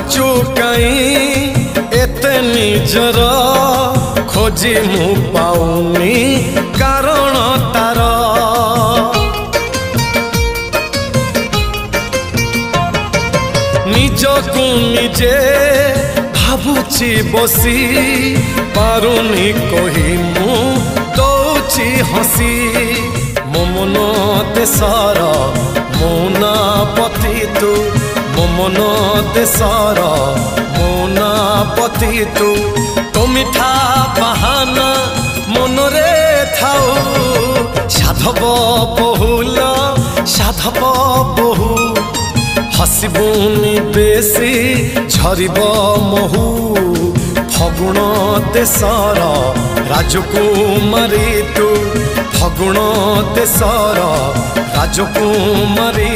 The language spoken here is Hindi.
भाबुचु कहीं एते निजर खोजी मु पाउनी कारण तार निजकु निजे भाबुची बसी पारुनी कही मु दौची हसी मो मन देशर मौना पति तू मो मन देशर मौना पति तू तो मिठा बहाना मनरे थाऊ साधव बहुल साधव बहु हसबुनी बेसी झरिब महू फगुण देशर राजकुमारी तू फगुण देशर राजकुमारी।